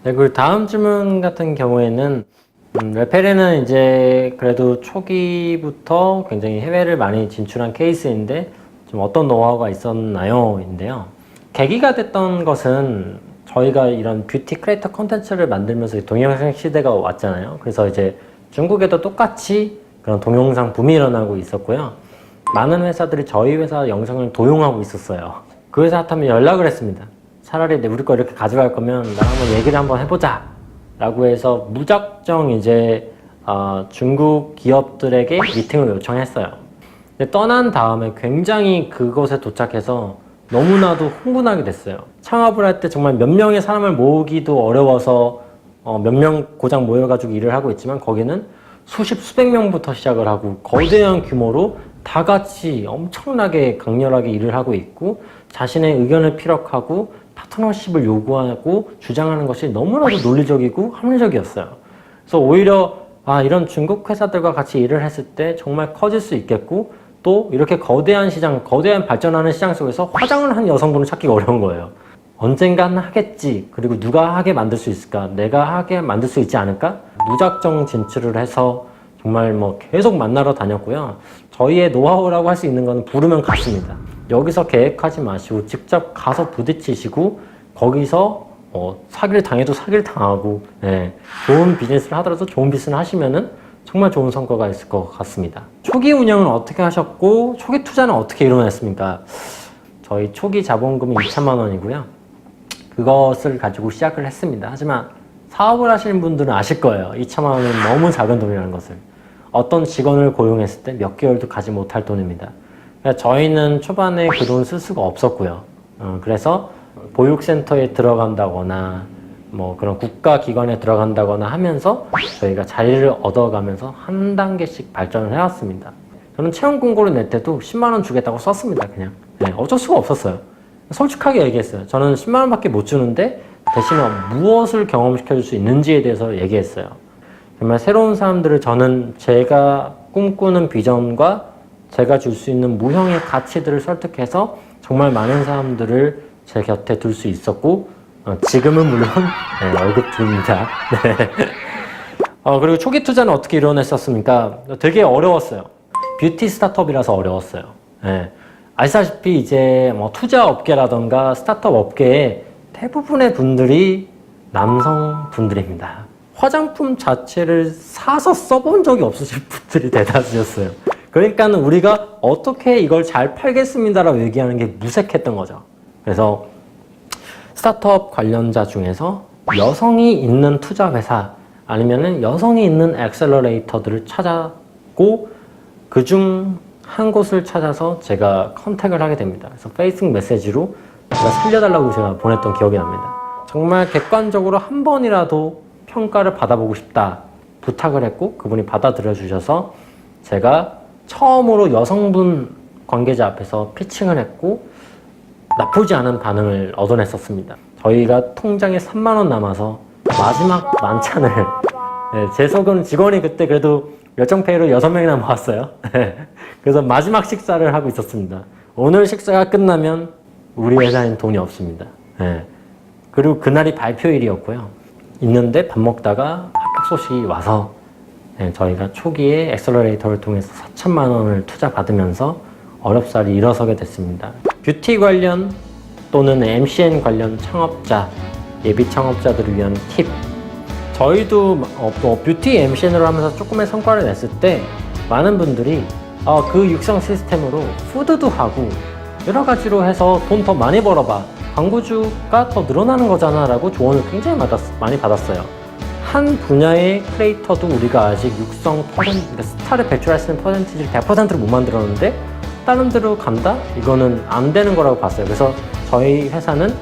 네, 그리고 다음 질문 같은 경우에는 레페레는 이제 그래도 초기부터 굉장히 해외를 많이 진출한 케이스인데 좀 어떤 노하우가 있었나요? 인데요. 계기가 됐던 것은 저희가 이런 뷰티 크리에이터 콘텐츠를 만들면서 동영상 시대가 왔잖아요. 그래서 이제 중국에도 똑같이 그런 동영상 붐이 일어나고 있었고요. 많은 회사들이 저희 회사 영상을 도용하고 있었어요. 그 회사한테 연락을 했습니다. 차라리 우리 거 이렇게 가져갈 거면 나랑 한번 얘기를 한번 해보자 라고 해서 무작정 이제 중국 기업들에게 미팅을 요청했어요. 근데 떠난 다음에 굉장히 그곳에 도착해서 너무나도 흥분하게 됐어요. 창업을 할 때 정말 몇 명의 사람을 모으기도 어려워서 몇 명 고작 모여가지고 일을 하고 있지만 거기는 수십 수백 명부터 시작을 하고 거대한 규모로 다 같이 엄청나게 강렬하게 일을 하고 있고 자신의 의견을 피력하고 파트너십을 요구하고 주장하는 것이 너무나도 논리적이고 합리적이었어요. 그래서 오히려 이런 중국 회사들과 같이 일을 했을 때 정말 커질 수 있겠고 또 이렇게 거대한 시장, 거대한 발전하는 시장 속에서 화장을 한 여성분을 찾기가 어려운 거예요. 언젠간 하겠지. 그리고 누가 하게 만들 수 있을까? 내가 하게 만들 수 있지 않을까? 무작정 진출을 해서 정말 뭐 계속 만나러 다녔고요. 저희의 노하우라고 할 수 있는 건 부르면 갔습니다. 여기서 계획하지 마시고 직접 가서 부딪히시고 거기서 사기를 당해도 사기를 당하고 좋은 비즈니스를 하더라도 좋은 비즈니스를 하시면은 정말 좋은 성과가 있을 것 같습니다. 초기 운영은 어떻게 하셨고 초기 투자는 어떻게 이루어냈습니까? 저희 초기 자본금이 2천만 원이고요. 그것을 가지고 시작을 했습니다. 하지만 사업을 하시는 분들은 아실 거예요. 2천만 원은 너무 작은 돈이라는 것을. 어떤 직원을 고용했을 때 몇 개월도 가지 못할 돈입니다. 그러니까 저희는 초반에 그 돈 쓸 수가 없었고요. 그래서 보육센터에 들어간다거나 뭐 그런 국가기관에 들어간다거나 하면서 저희가 자리를 얻어가면서 한 단계씩 발전을 해왔습니다. 저는 채용 공고를 낼 때도 10만 원 주겠다고 썼습니다. 그냥 어쩔 수가 없었어요. 솔직하게 얘기했어요. 저는 10만 원밖에 못 주는데 대신에 무엇을 경험시켜 줄 수 있는지에 대해서 얘기했어요. 정말 새로운 사람들을 저는 제가 꿈꾸는 비전과 제가 줄 수 있는 무형의 가치들을 설득해서 정말 많은 사람들을 제 곁에 둘 수 있었고 지금은 물론 월급 줍니다. 그리고 초기 투자는 어떻게 이뤄냈었습니까? 되게 어려웠어요. 뷰티 스타트업이라서 어려웠어요. 아시다시피 이제 뭐 투자 업계라던가 스타트업 업계에 대부분의 분들이 남성분들입니다. 화장품 자체를 사서 써본 적이 없으신 분들이 대다수였어요. 그러니까 우리가 어떻게 이걸 잘 팔겠습니다라고 얘기하는 게 무색했던 거죠. 그래서 스타트업 관련자 중에서 여성이 있는 투자 회사 아니면은 여성이 있는 엑셀러레이터들을 찾았고 그중 한 곳을 찾아서 제가 컨택을 하게 됩니다. 그래서 페이스북 메시지로 제가 살려달라고 제가 보냈던 기억이 납니다. 정말 객관적으로 한 번이라도 평가를 받아보고 싶다 부탁을 했고 그분이 받아들여 주셔서 제가 처음으로 여성분 관계자 앞에서 피칭을 했고 나쁘지 않은 반응을 얻어냈었습니다. 저희가 통장에 3만 원 남아서 마지막 만찬을 제 속은 직원이 그때 그래도 열정페이로 6명이나 모았어요. 그래서 마지막 식사를 하고 있었습니다. 오늘 식사가 끝나면 우리 회사에는 돈이 없습니다. 그리고 그날이 발표일이었고요. 있는데 밥 먹다가 합격 소식이 와서 저희가 초기에 엑셀러레이터를 통해서 4천만 원을 투자 받으면서 어렵사리 일어서게 됐습니다. 뷰티 관련 또는 MCN 관련 창업자, 예비 창업자들을 위한 팁. 저희도 뷰티 MCN으로 하면서 조금의 성과를 냈을 때 많은 분들이 그 육성 시스템으로 푸드도 하고 여러 가지로 해서 돈 더 많이 벌어봐. 광고주가 더 늘어나는 거잖아 라고 조언을 굉장히 많이 받았어요. 한 분야의 크리에이터도 우리가 아직 육성 그러니까 스타를 배출할 수 있는 퍼센티지를 100%를 못 만들었는데 다른 데로 간다? 이거는 안 되는 거라고 봤어요. 그래서 저희 회사는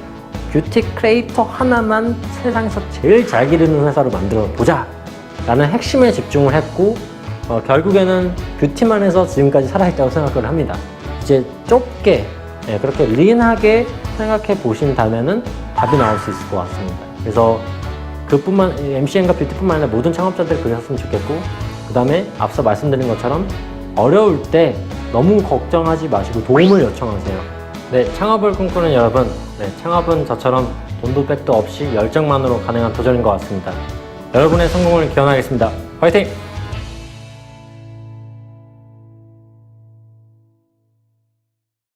뷰티 크리에이터 하나만 세상에서 제일 잘 기르는 회사로 만들어 보자 라는 핵심에 집중을 했고 결국에는 뷰티만 해서 지금까지 살아있다고 생각을 합니다. 이제 좁게 그렇게 린하게 생각해 보신다면은 답이 나올 수 있을 것 같습니다. 그래서 MCN과 뷰티뿐만 아니라 모든 창업자들이 그러셨으면 좋겠고 그 다음에 앞서 말씀드린 것처럼 어려울 때 너무 걱정하지 마시고 도움을 요청하세요. 창업을 꿈꾸는 여러분, 창업은 저처럼 돈도 백도 없이 열정만으로 가능한 도전인 것 같습니다. 여러분의 성공을 기원하겠습니다. 화이팅!